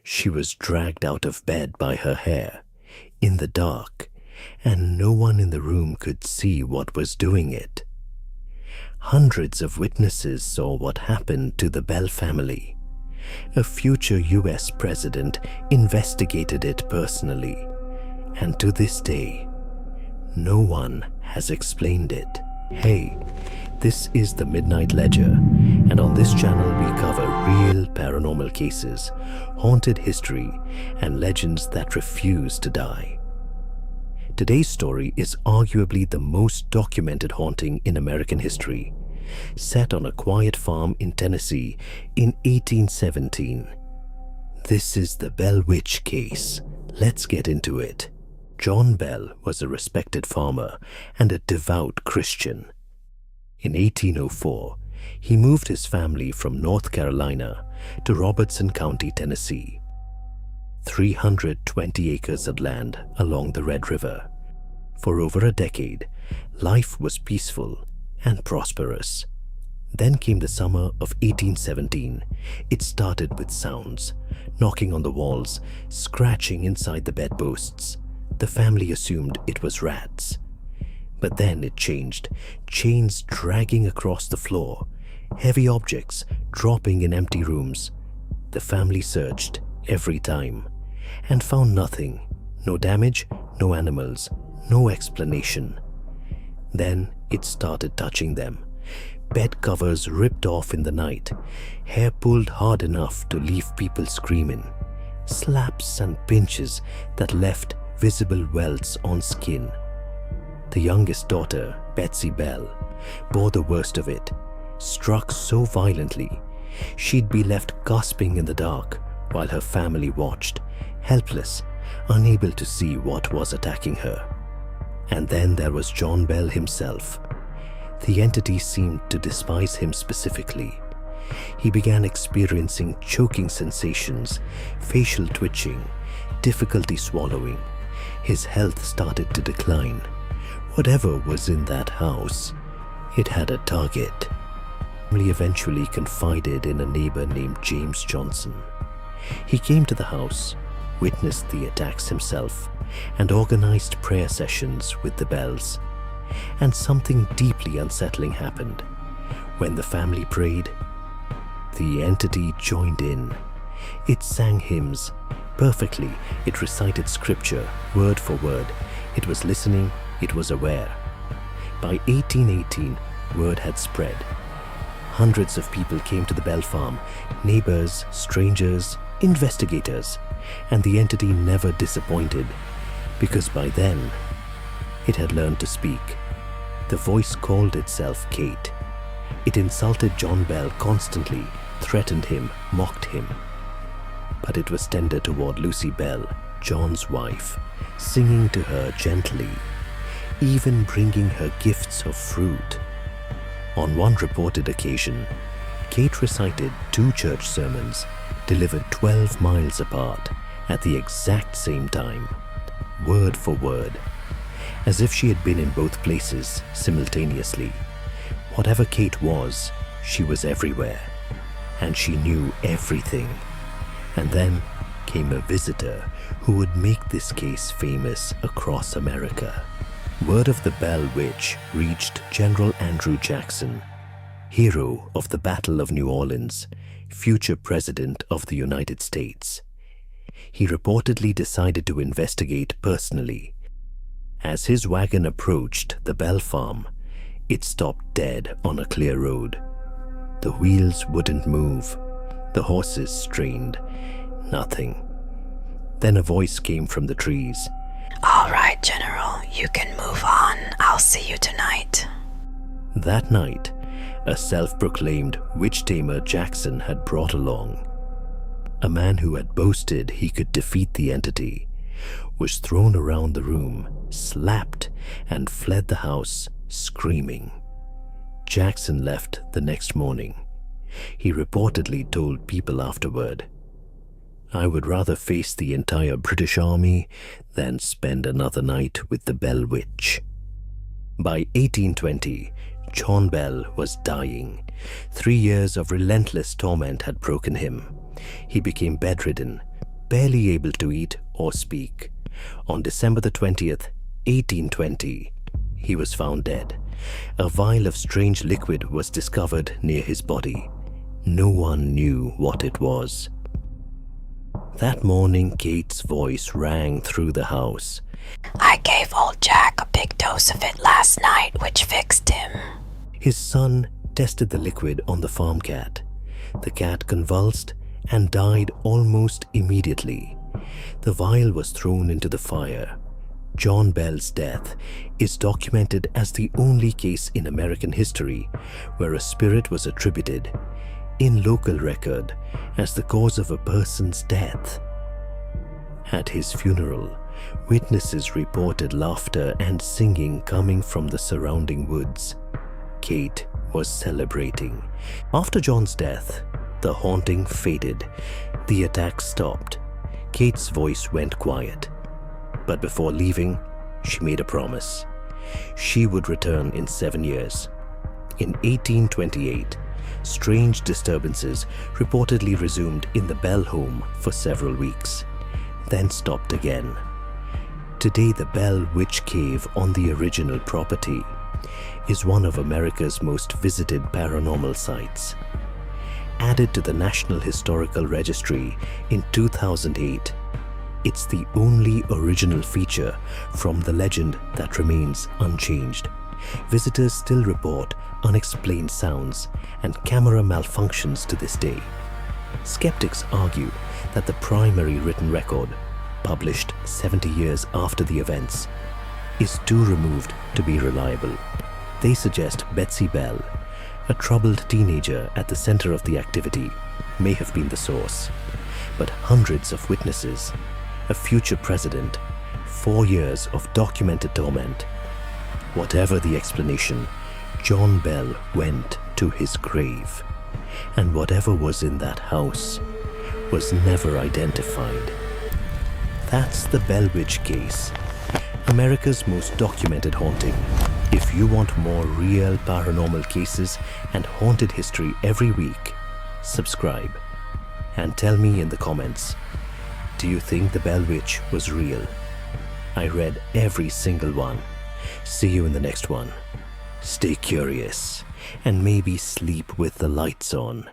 She was dragged out of bed by her hair, in the dark, and no one in the room could see what was doing it. Hundreds of witnesses saw what happened to the Bell family. A future US president investigated it personally, and to this day, no one has explained it. Hey, this is the Midnight Ledger, and on this channel we cover real paranormal cases, haunted history, and legends that refuse to die. Today's story is arguably the most documented haunting in American history, set on a quiet farm in Tennessee in 1817. This is the Bell Witch case. Let's get into it. John Bell was a respected farmer and a devout Christian. In 1804, he moved his family from North Carolina to Robertson County, Tennessee. 320 acres of land along the Red River. For over a decade, life was peaceful and prosperous. Then came the summer of 1817. It started with sounds, knocking on the walls, scratching inside the bedposts. The family assumed it was rats. But then it changed, chains dragging across the floor, heavy objects dropping in empty rooms. The family searched every time and found nothing. No damage, no animals, no explanation. Then it started touching them. Bed covers ripped off in the night, hair pulled hard enough to leave people screaming, slaps and pinches that left visible welts on skin. The youngest daughter, Betsy Bell, bore the worst of it. Struck so violently, she'd be left gasping in the dark while her family watched, helpless, unable to see what was attacking her. And then there was John Bell himself. The entity seemed to despise him specifically. He began experiencing choking sensations, facial twitching, difficulty swallowing. His health started to decline. Whatever was in that house, it had a target. Family eventually confided in a neighbor named James Johnson. He came to the house, witnessed the attacks himself, and organized prayer sessions with the Bells. And something deeply unsettling happened. When the family prayed, the entity joined in. It sang hymns perfectly. It recited scripture word for word. It was listening. It was aware. By 1818, word had spread. Hundreds of people came to the Bell farm, neighbors, strangers, investigators, and the entity never disappointed, because by then, it had learned to speak. The voice called itself Kate. It insulted John Bell constantly, threatened him, mocked him. But it was tender toward Lucy Bell, John's wife, singing to her gently, even bringing her gifts of fruit. On one reported occasion, Kate recited 2 church sermons delivered 12 miles apart at the exact same time, word for word, as if she had been in both places simultaneously. Whatever Kate was, she was everywhere, and she knew everything. And then came a visitor who would make this case famous across America. Word of the Bell Witch reached General Andrew Jackson, hero of the Battle of New Orleans, future President of the United States. He reportedly decided to investigate personally. As his wagon approached the Bell farm, it stopped dead on a clear road. The wheels wouldn't move. The horses strained. Nothing. Then a voice came from the trees. "All right, General, you can move on. I'll see you tonight." That night, a self-proclaimed witch tamer Jackson had brought along. A man who had boasted he could defeat the entity was thrown around the room, slapped, and fled the house, screaming. Jackson left the next morning. He reportedly told people afterward, "I would rather face the entire British Army than spend another night with the Bell Witch." By 1820, John Bell was dying. 3 years of relentless torment had broken him. He became bedridden, barely able to eat or speak. On December the 20th, 1820, he was found dead. A vial of strange liquid was discovered near his body. No one knew what it was. That morning, Kate's voice rang through the house. I gave old Jack a big dose of it last night, which fixed him. His son tested the liquid on the farm cat. The cat convulsed and died almost immediately. The vial was thrown into the fire. John Bell's death is documented as the only case in American history where a spirit was attributed in local record as the cause of a person's death. At his funeral, witnesses reported laughter and singing coming from the surrounding woods. Kate was celebrating. After John's death, the haunting faded. The attack stopped. Kate's voice went quiet. But before leaving, she made a promise. She would return in 7 years. In 1828, strange disturbances reportedly resumed in the Bell home for several weeks, then stopped again. Today, the Bell Witch Cave on the original property is one of America's most visited paranormal sites. Added to the National Historical Registry in 2008, it's the only original feature from the legend that remains unchanged. Visitors still report unexplained sounds and camera malfunctions to this day. Skeptics argue that the primary written record, published 70 years after the events, is too removed to be reliable. They suggest Betsy Bell, a troubled teenager at the center of the activity, may have been the source. But hundreds of witnesses, a future president, 4 years of documented torment. Whatever the explanation, John Bell went to his grave, and whatever was in that house was never identified. That's the Bell Witch case, America's most documented haunting. If you want more real paranormal cases and haunted history every week, subscribe and tell me in the comments, do you think the Bell Witch was real? I read every single one. See you in the next one. Stay curious and maybe sleep with the lights on.